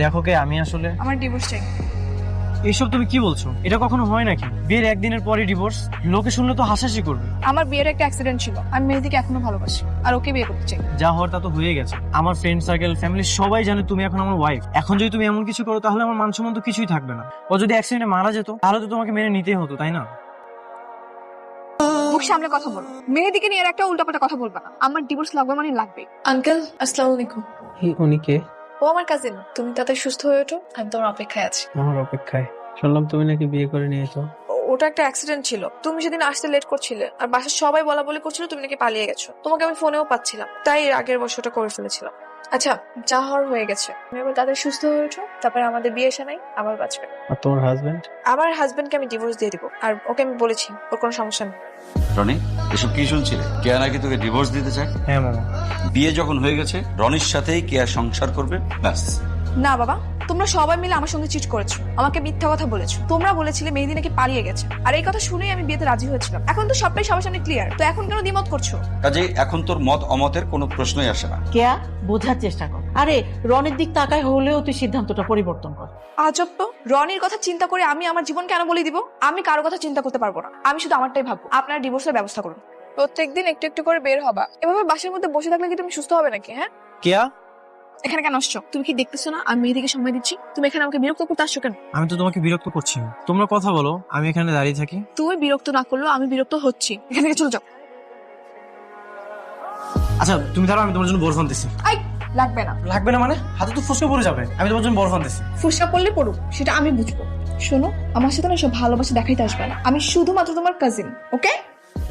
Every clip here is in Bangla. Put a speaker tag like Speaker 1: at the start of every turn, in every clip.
Speaker 1: দেখো কে, আমি আসলে
Speaker 2: আমার ডিভোর্স চাই।
Speaker 1: এইসব তুমি কি বলছো? এটা কখনো হয় নাকি? বিয়ের একদিনের পরই ডিভোর্স? লোকে শুনলে তো হাসাহাসি করবে।
Speaker 2: আমার বিয়ের একটা অ্যাক্সিডেন্ট ছিল, আমি মেহেদিকে এখনো ভালোবাসি আর ওকে বিয়ে করতে চাই।
Speaker 1: যা হওয়ার তা তো হয়ে গেছে। আমার ফ্রেন্ড সার্কেল, ফ্যামিলি সবাই জানে তুমি এখন আমার ওয়াইফ। এখন যদি তুমি এমন কিছু করো তাহলে আমার মান সম্মান তো কিছুই থাকবে না। ও যদি অ্যাক্সিডেন্টে মারা যেত তাহলে তো তোমাকে মেনে নিতেই হতো, তাই না?
Speaker 2: মুখ সামনে কথা বলো, মেহেদিকে নিয়ে আর একটা উল্টাপাল্টা কথা বলবা না। আমার ডিভোর্স লাগবে মানে লাগবে। আঙ্কেল আসসালামু আলাইকুম।
Speaker 1: উনি কে?
Speaker 2: ও আমার কাজিন, তুমি তাড়াতাড়ি সুস্থ হয়ে ওঠো, আমি তোমার অপেক্ষায় আছি।
Speaker 1: আমার অপেক্ষায়? শুনলাম তুমি নাকি বিয়ে করে নিয়েছো।
Speaker 2: ওটা একটা অ্যাক্সিডেন্ট ছিল, তুমি সেদিন আসতে লেট করছিলে আর বাসার সবাই বলা বলি করছিল তুমি নাকি পালিয়ে গেছো। তোমাকে আমি ফোনেও পাচ্ছিলাম, তাই এর আগের বছরটা করে ফেলেছিলাম। আচ্ছা, যা হওয়ার হয়ে গেছে, তুমি এবার তাদের সুস্থ হয়ে ওঠো, তারপরে আমাদের বিয়ে শানাই আবার বাঁচবে।
Speaker 1: আর তোমার হাজবেন্ড?
Speaker 2: আমার হাজবেন্ডকে আমি ডিভোর্স দিয়ে দিব, আর ওকে আমি বলেছি ওর কোনো সমস্যা নেই।
Speaker 3: রনি, এসব কি শুনছিলে? কেয়া নাকি তোকে ডিভোর্স দিতে চায়?
Speaker 1: হ্যাঁ মামা।
Speaker 3: বিয়ে যখন হয়ে গেছে রনির সাথেই কেয়া সংসার করবে, ব্যাস।
Speaker 2: না বাবা, তোমরা সবাই মিলে আমার সঙ্গে চিট করেছো, আমাকে মিথ্যা কথা বলেছো। তোমরা বলেছিলে মেহেদি নাকি পালিয়ে গেছে, আর এই কথা শুনেই আমি বিয়েতে রাজি হয়েছিলাম। এখন তো সবটাই সবার সামনে ক্লিয়ার, তো এখন কেন দ্বিমত করছো?
Speaker 3: কাজে এখন তোর মত অমতের কোনো প্রশ্নই আসে না।
Speaker 4: কেয়া, বোঝার চেষ্টা কর। আরে রনের দিক তাকায় হলেও তুই সিদ্ধান্তটা পরিবর্তন কর।
Speaker 2: আজব তো, রনির কথা চিন্তা করে আমি আমার জীবন কেন বলে দিব? আমি কারো কথা চিন্তা করতে পারবো না, আমি শুধু আমারটাই ভাববো। আপনার ডিভোর্সের ব্যবস্থা করুন। প্রত্যেকদিন একটু একটু করে বের হবা, এভাবে বাসার মধ্যে বসে থাকলে কি তুমি সুস্থ হবে নাকি? হ্যাঁ,
Speaker 1: কেয়া,
Speaker 2: এখানে কেন আসছো? তুমি কি দেখতেছো না আমি মেহেদিকে সময় দিচ্ছি? তুমি এখানে আমাকে বিরক্ত করতে আসছো কেন?
Speaker 1: আমি তো তোমাকে বিরক্ত করছি না। তোমরা কথা বলো, আমি এখানে দাঁড়িয়ে থাকি।
Speaker 2: তুমি বিরক্ত না করলেও আমি বিরক্ত হচ্ছি। এখান থেকে চলে যাও।
Speaker 1: আচ্ছা তুমি দাঁড়াও, আমি তোমার জন্য বরফ আনতেছি।
Speaker 2: আই, লাগবে না।
Speaker 1: লাগবে না মানে? হাতে তো ফুসকে পড়ে যাবে। আমি তোমার জন্য বরফ আনতেছি।
Speaker 2: ফুসকা পড়লে পড়ুক, সেটা আমি বুঝবো। শোনো, আমার সাথে না সব ভালোবাসা দেখাইতে আসবে না। আমি শুধুমাত্র তোমার কাজিন, ওকে?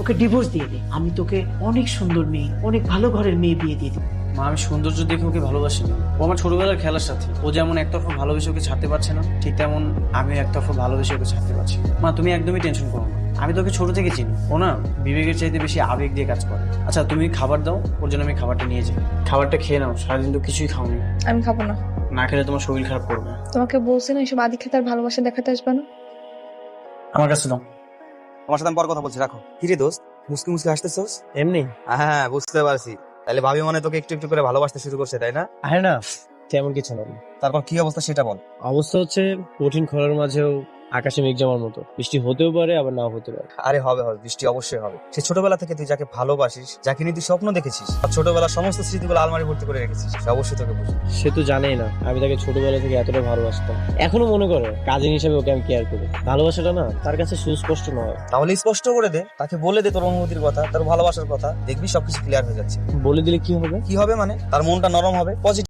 Speaker 4: ওকে ডিভোর্স দিয়ে দে, আমি তোকে অনেক সুন্দর মেয়ে, অনেক ভালো ঘরের মেয়ে বিয়ে দিয়ে দিব।
Speaker 1: মা, আমি সৌন্দর্য দেখে ওকে ভালোবাসি না। ও আমার ছোটবেলার খেলার সাথে। ও যেমন একতরফা ভালোবেসে ওকে ছাড়তে পারছে না, ঠিক তেমন আমি একতরফা ভালোবেসে ওকে ছাড়তে পারছি না। মা, তুমি একদমই টেনশন করো না। আমি তোকে ছোট থেকে চিনি। ও না বিবেকের চাইতে বেশি আবেগ দিয়ে কাজ করে। আচ্ছা তুমি খাবার দাও, ওর জন্য আমি খাবারটা নিয়ে যাই। খাবারটা খেয়ে নাও, সারাদিন তো কিছুই খাওনি।
Speaker 2: আমি খাবো না।
Speaker 1: না খেলে তোমার শরীর খারাপ করবে।
Speaker 2: তোমাকে বলছি না এসব আদি খেতে আর ভালোবাসা দেখাতে আসবে না।
Speaker 1: আমার কাছে দাও।
Speaker 5: তোমার সাথে আমি পর কথা বলছি, রাখো। কি রে দোস্ত, মুসকি মুসকি হাসতেছস?
Speaker 1: এমনি?
Speaker 5: হ্যাঁ, বুঝতে পারছি। তাহলে ভাবি মনে তোকে একটু একটু করে ভালোবাসতে শুরু করছে, তাই না?
Speaker 1: আরে না, তেমন কিছু না।
Speaker 5: তারপর কি অবস্থা সেটা বল।
Speaker 1: অবস্থা হচ্ছে কঠিন খরার মাঝেও আকাশে মেঘ জমার মতো। বৃষ্টি হতেও পারে আবার নাও হতে পারে।
Speaker 5: আরে হবে হবে, বৃষ্টি অবশ্যই হবে। সে ছোটবেলা থেকে তুই যাকে ভালোবাসিস, যাকে নিয়ে তুই স্বপ্ন দেখেছিস, আর ছোটবেলার সমস্ত স্মৃতিগুলো আলমারি ভর্তি করে রেখেছিস, সে অবশ্যই তোকে বুঝবে।
Speaker 1: সে তো জানেই না আমি তাকে ছোটবেলা থেকে এতটা ভালোবাসতাম। এখনো মনে করে কাজিন হিসেবে ওকে আমি কেয়ার করি। ভালোবাসাটা না তার কাছে সুস্পষ্ট নয়।
Speaker 5: তাহলে স্পষ্ট করে দে, তাকে বলে দে তোর অনুভূতির কথা, তোর ভালোবাসার কথা। দেখবি সবকিছু ক্লিয়ার হয়ে যাচ্ছে।
Speaker 1: বলে দিলে কি হবে?
Speaker 5: কি হবে মানে? তার মনটা নরম হবে, পজিটিভ